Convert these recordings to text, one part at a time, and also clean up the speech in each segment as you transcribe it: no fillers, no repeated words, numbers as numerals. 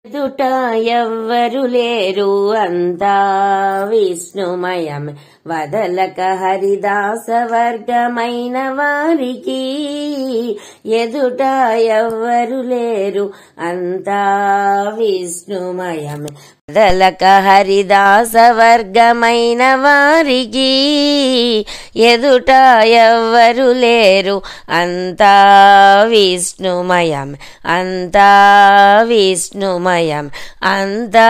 ఎదుట ఎవ్వరు లేరు అంతా విష్ణుమయం వదలక హరిదాస వర్గమైన వారికి ఎదుట ఎవ్వరు లేరు అంతా విష్ణుమయం వదలక హరిదాస వర్గమైన వారికి ఎదుట ఎవ్వరు లేరు అంతా విష్ణుమయం అంతా విష్ణుమయం అంతా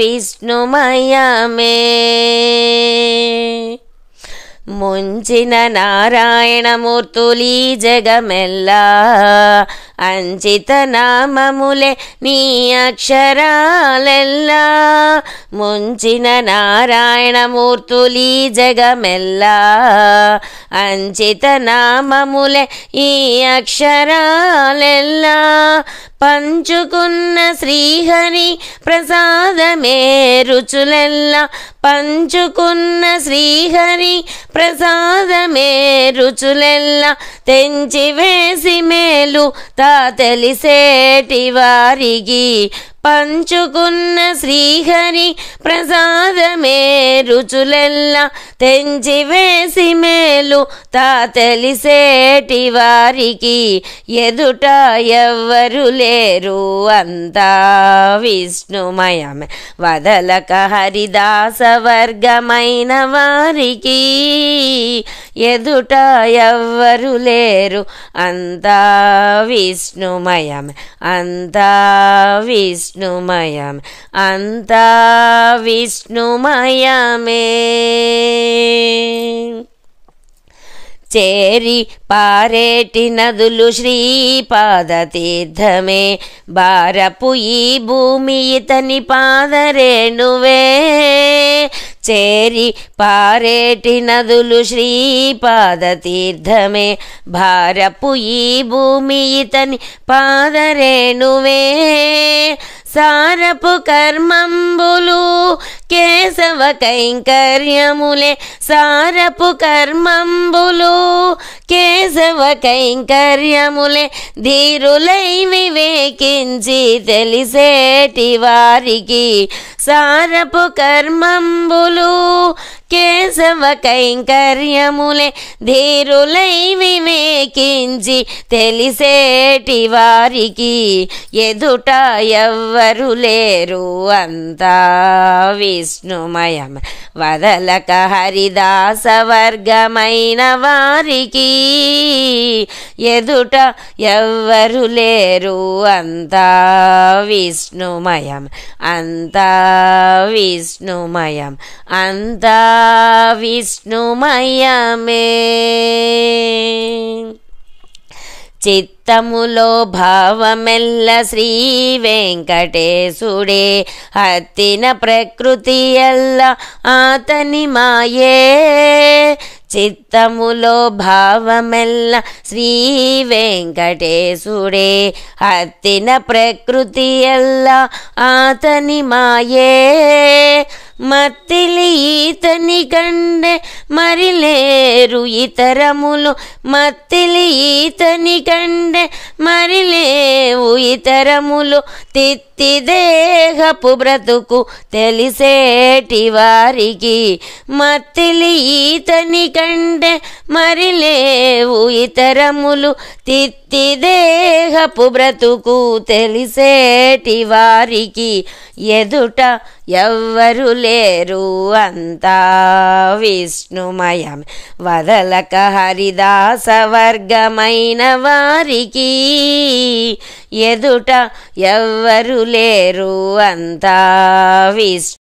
విష్ణుమయమే ముంచిన నారాయణమూర్తులీ జగమెల్లా అంచిత నామములే నీ అక్షరాలెల్లా ముంచిన నారాయణమూర్తులీ జగమెల్లా అంచిత నామములే ఈ అక్షరాలెల్లా పంచుకున్న శ్రీహరి ప్రసాదమే రుచులెల్లా పంచుకున్న శ్రీహరి ప్రసాదమే రుచులెల్లా తెంచి వేసి మేలు తా తెలిసేటి వారికి పంచుకున్న శ్రీహరి ప్రసాదమే రుచులెల్లా తెంచి వేసి మేలు తా తెలిసేటి వారికి ఎదుట ఎవ్వరు లేరు అంతా విష్ణుమయం వదలక హరిదాస వర్గమైన వారికి ఎదుట ఎవ్వరు లేరు అంతా విష్ణుమయం అంతా విష్ణుమయం అంతా విష్ణుమయమే చేరి పారేటి నదులు శ్రీపాద తీర్థమే భారపు ఈ భూమి ఇతని పాదరేణువే చేరి పారేటి నదులు శ్రీపాద తీర్థమే భారపు ఈ భూమి ఇతని పాదరేణువే సారపు కర్మంబులు కేశవ కైంకర్యములే సారపు కర్మంబులు కేశవ కైంకర్యములే ధీరులై వివేకించి తెలిసేటి వారికి సారపు కర్మంబులు కేశవ కైంకర్యములే ధీరులై వివేకించి తెలిసేటి వారికి ఎదుట ఎవ్వరు లేరు అంతా విష్ణుమయం వదలక హరిదాస వర్గమైన వారికి ఎదుట ఎవ్వరు లేరు అంతా విష్ణుమయం అంతా విష్ణుమయం అంతా విష్ణుమయమే చిత్తములో భావమెల్ల శ్రీ వెంకటేశుడే హత్తిన ప్రకృతి ఎల్ల ఆతని మాయే చిత్తములో భావమెల్ల శ్రీ వెంకటేశుడే హత్తిన ప్రకృతి ఎల్ల ఆతని మాయే మత్తిలి ఈతని కండే మరి లేరు ఇతరములు మత్తిలి ఈతని కండే మరి లేవు ఇతరములు తిత్తి దేహపు బ్రతుకు తెలిసేటి వారికి మత్తిలి ఈతని కండే మరి లేవు ఇతరములు తిత్తి దేహపు బ్రతుకు తెలిసేటి వారికి ఎదుట ఎవ్వరు లేరు అంతా విష్ణుమయం వదలక హరిదాస వర్గమైన వారికి ఎదుట ఎవ్వరు లేరు అంతా విష్ణు